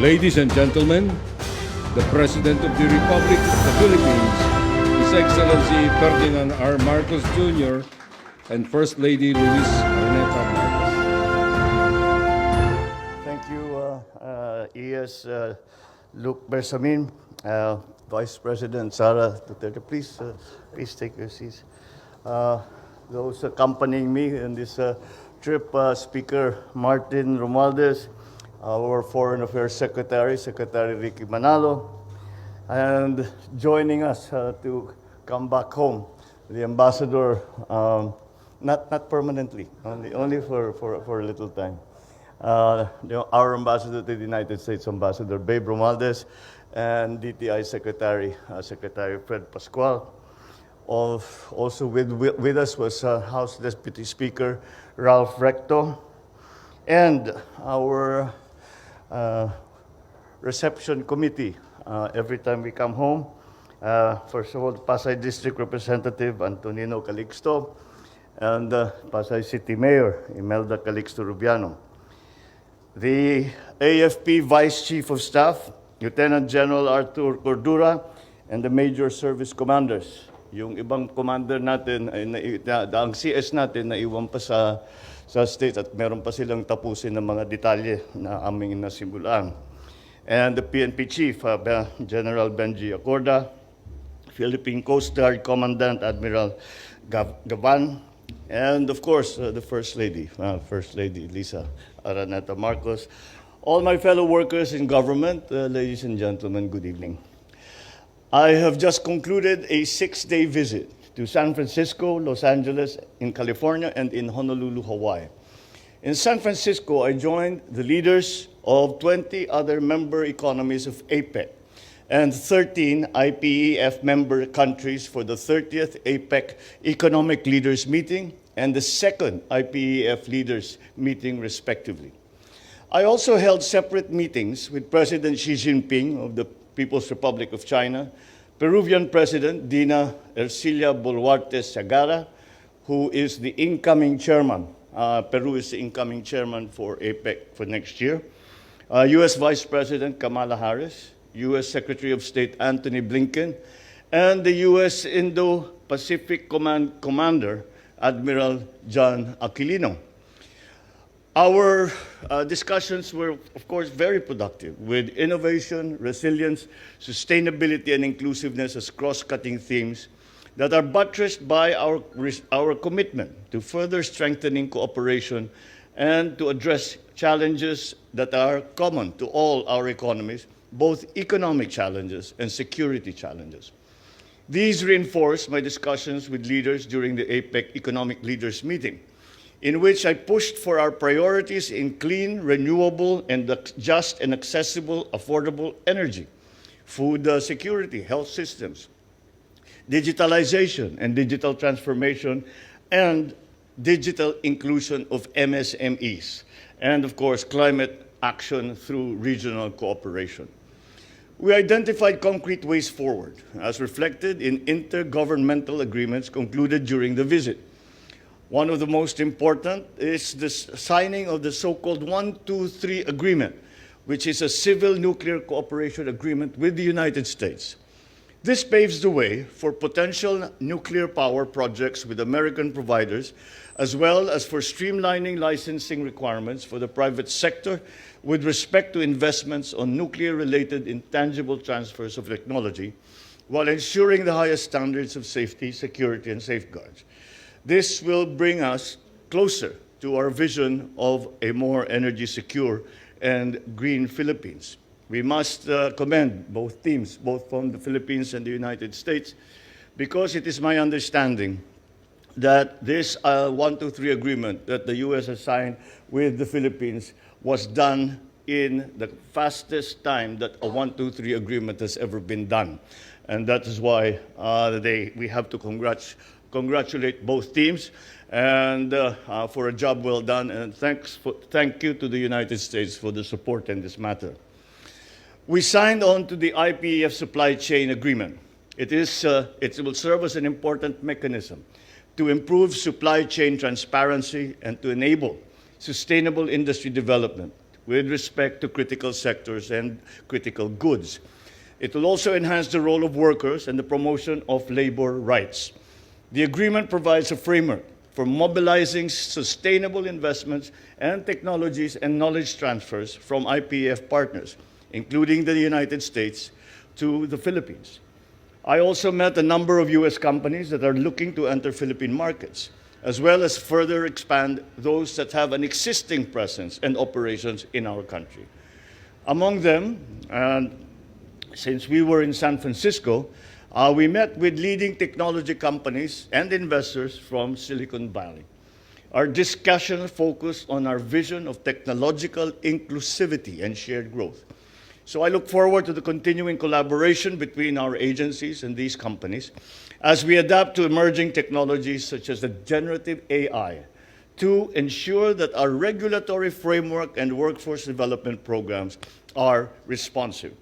Ladies and gentlemen, the President of the Republic of the Philippines, His Excellency Ferdinand R. Marcos Jr. and First Lady Luis Araneta Marcos. Thank you, ES Luke Bersamin, Vice President Sara Duterte. Please take your seats. Those accompanying me in this trip, Speaker Martin Romualdez, our Foreign Affairs Secretary, Secretary Ricky Manalo, and joining us to come back home, the Ambassador, not permanently, only for a little time. Our Ambassador to the United States, Ambassador Babe Romualdez, and DTI Secretary, Secretary Fred Pascual. Also with us was House Deputy Speaker Ralph Recto, and our reception committee every time we come home. First of all, Pasay District Representative Antonino Calixto, and Pasay City Mayor Imelda Calixto Rubiano. The AFP Vice Chief of Staff, Lieutenant General Arthur Cordura, and the Major Service Commanders. Yung ibang commander natin, ang CS natin na iwan pa sa state at meron pa silang tapusin ng mga detalye na aming nasimulan. And the PNP Chief, General Benji Acorda, Philippine Coast Guard Commandant Admiral Gavan, and of course, the First Lady Lisa Araneta Marcos. All my fellow workers in government, ladies and gentlemen, good evening. I have just concluded a 6-day visit to San Francisco, Los Angeles, in California, and in Honolulu, Hawaii. In San Francisco, I joined the leaders of 20 other member economies of APEC and 13 IPEF member countries for the 30th APEC Economic Leaders Meeting and the second IPEF Leaders Meeting, respectively. I also held separate meetings with President Xi Jinping of the People's Republic of China, Peruvian President Dina Ercilia Boluarte Segarra, who is the incoming chairman. Peru is the incoming chairman for APEC for next year. U.S. Vice President Kamala Harris, U.S. Secretary of State Antony Blinken, and the U.S. Indo-Pacific Commander, Admiral John Aquilino. Our discussions were, of course, very productive, with innovation, resilience, sustainability, and inclusiveness as cross-cutting themes that are buttressed by our commitment to further strengthening cooperation and to address challenges that are common to all our economies, both economic challenges and security challenges. These reinforced my discussions with leaders during the APEC Economic Leaders Meeting, in which I pushed for our priorities in clean, renewable, and just and accessible, affordable energy, food security, health systems, digitalization and digital transformation, and digital inclusion of MSMEs, and of course, climate action through regional cooperation. We identified concrete ways forward, as reflected in intergovernmental agreements concluded during the visit. One of the most important is the signing of the so-called 123 Agreement, which is a civil nuclear cooperation agreement with the United States. This paves the way for potential nuclear power projects with American providers, as well as for streamlining licensing requirements for the private sector with respect to investments on nuclear-related intangible transfers of technology, while ensuring the highest standards of safety, security, and safeguards. This will bring us closer to our vision of a more energy secure and green Philippines. We must commend both teams, both from the Philippines and the United States, because it is my understanding that this 123 agreement that the U.S. has signed with the Philippines was done in the fastest time that a 123 agreement has ever been done. And that is why we have to congratulate both teams and for a job well done, and thank you to the United States for the support in this matter. We signed on to the IPEF supply chain agreement. It will serve as an important mechanism to improve supply chain transparency and to enable sustainable industry development, with respect to critical sectors and critical goods. It will also enhance the role of workers and the promotion of labor rights. The agreement provides a framework for mobilizing sustainable investments and technologies and knowledge transfers from IPEF partners, including the United States, to the Philippines. I also met a number of US companies that are looking to enter Philippine markets, as well as further expand those that have an existing presence and operations in our country. Among them, since we were in San Francisco, we met with leading technology companies and investors from Silicon Valley. Our discussion focused on our vision of technological inclusivity and shared growth. So I look forward to the continuing collaboration between our agencies and these companies as we adapt to emerging technologies such as the generative AI to ensure that our regulatory framework and workforce development programs are responsive.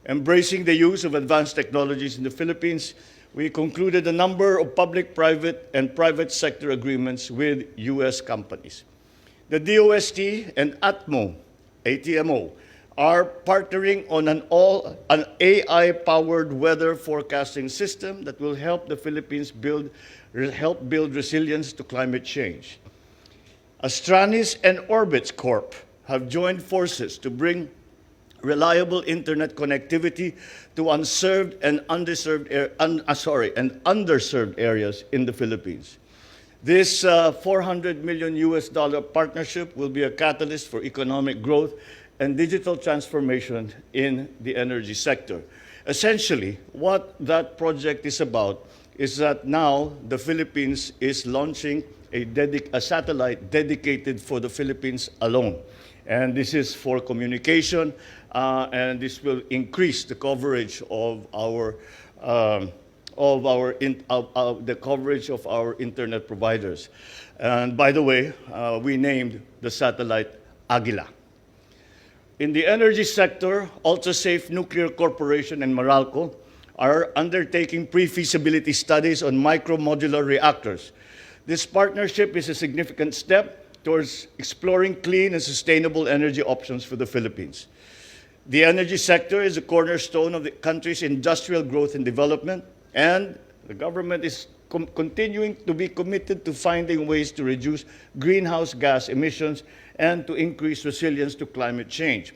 Embracing the use of advanced technologies in the Philippines, we concluded a number of public, private, and private sector agreements with US companies. The DOST and ATMO, are partnering on an AI-powered weather forecasting system that will help the Philippines build resilience to climate change. Astranis and Orbits Corp have joined forces to bring reliable internet connectivity to underserved areas in the Philippines. This $400 million partnership will be a catalyst for economic growth and digital transformation in the energy sector. Essentially, what that project is about is that now the Philippines is launching a satellite dedicated for the Philippines alone. And this is for communication, and this will increase the coverage of our internet providers. And by the way, we named the satellite Aguila. In the energy sector, UltraSafe Nuclear Corporation and Meralco are undertaking pre-feasibility studies on micro-modular reactors. This partnership is a significant step towards exploring clean and sustainable energy options for the Philippines. The energy sector is a cornerstone of the country's industrial growth and development, and the government is continuing to be committed to finding ways to reduce greenhouse gas emissions and to increase resilience to climate change.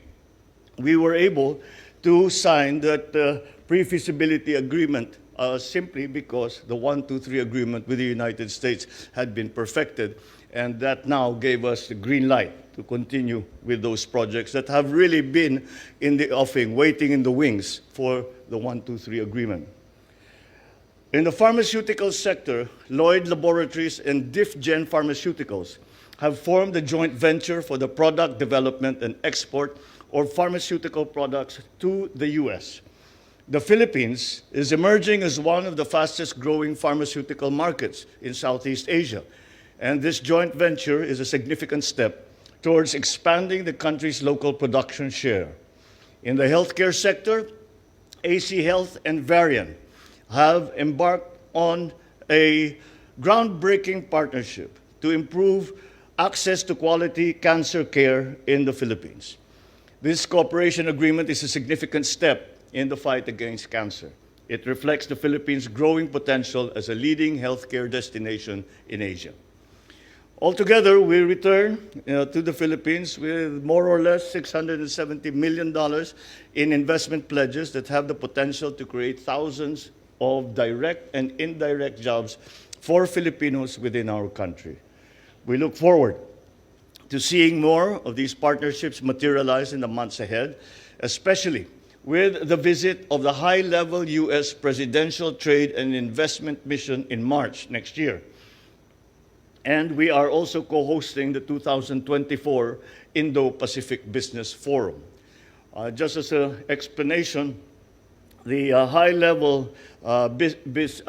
We were able to sign that pre-feasibility agreement simply because the 123 agreement with the United States had been perfected, and that now gave us the green light to continue with those projects that have really been in the offing, waiting in the wings for the 123 agreement. In the pharmaceutical sector, Lloyd Laboratories and DifGen Pharmaceuticals have formed a joint venture for the product development and export of pharmaceutical products to the US. The Philippines is emerging as one of the fastest growing pharmaceutical markets in Southeast Asia, and this joint venture is a significant step towards expanding the country's local production share. In the healthcare sector, AC Health and Varian have embarked on a groundbreaking partnership to improve access to quality cancer care in the Philippines. This cooperation agreement is a significant step in the fight against cancer. It reflects the Philippines' growing potential as a leading healthcare destination in Asia. Altogether, we return to the Philippines with more or less $670 million in investment pledges that have the potential to create thousands of direct and indirect jobs for Filipinos within our country. We look forward to seeing more of these partnerships materialize in the months ahead, especially with the visit of the high-level U.S. Presidential Trade and Investment Mission in March next year. And we are also co-hosting the 2024 Indo-Pacific Business Forum. Just as an explanation, the high-level business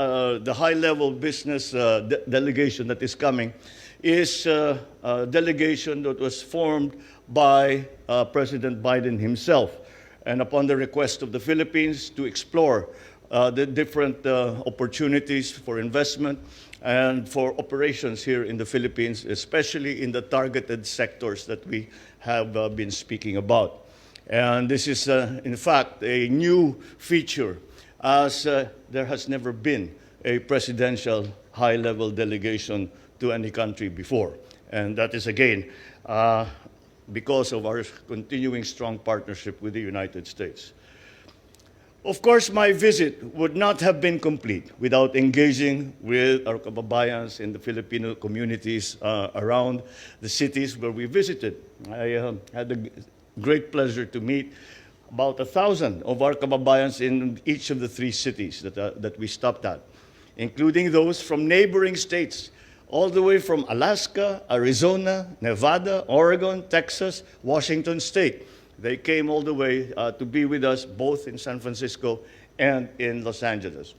delegation that is coming is a delegation that was formed by President Biden himself, and upon the request of the Philippines to explore the different opportunities for investment and for operations here in the Philippines, especially in the targeted sectors that we have been speaking about. And this is, in fact, a new feature, as there has never been a presidential high-level delegation to any country before. And that is, again, because of our continuing strong partnership with the United States. Of course, my visit would not have been complete without engaging with our kababayans in the Filipino communities around the cities where we visited. I had the great pleasure to meet about 1,000 of our kababayans in each of the 3 cities that we stopped at, including those from neighboring states, all the way from Alaska, Arizona, Nevada, Oregon, Texas, Washington State. They came all the way to be with us both in San Francisco and in Los Angeles.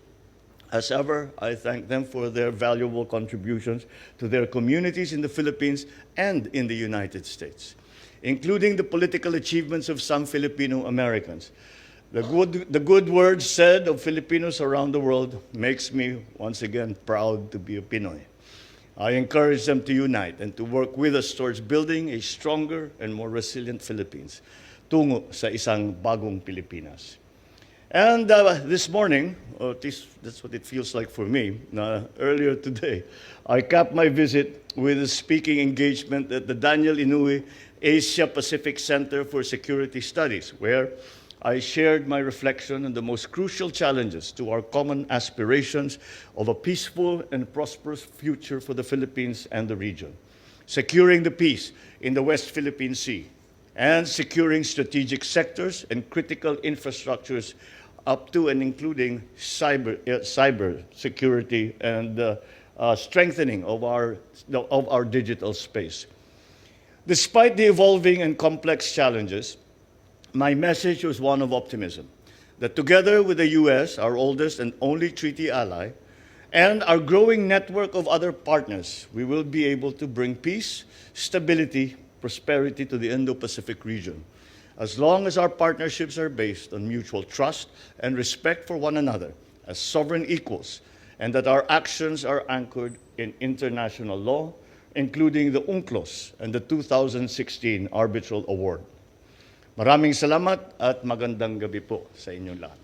As ever, I thank them for their valuable contributions to their communities in the Philippines and in the United States, including the political achievements of some Filipino Americans. The good words said of Filipinos around the world makes me once again proud to be a Pinoy. I encourage them to unite and to work with us towards building a stronger and more resilient Philippines, tungo sa isang bagong Pilipinas. And this morning, or at least that's what it feels like for me, earlier today, I capped my visit with a speaking engagement at the Daniel Inouye Asia Pacific Center for Security Studies, where I shared my reflection on the most crucial challenges to our common aspirations of a peaceful and prosperous future for the Philippines and the region, securing the peace in the West Philippine Sea, and securing strategic sectors and critical infrastructures up to and including cyber security and strengthening of our digital space. Despite the evolving and complex challenges, my message was one of optimism, that together with the U.S., our oldest and only treaty ally, and our growing network of other partners, we will be able to bring peace, stability, prosperity to the Indo-Pacific region, as long as our partnerships are based on mutual trust and respect for one another as sovereign equals, and that our actions are anchored in international law, including the UNCLOS and the 2016 Arbitral Award. Maraming salamat at magandang gabi po sa inyong lahat.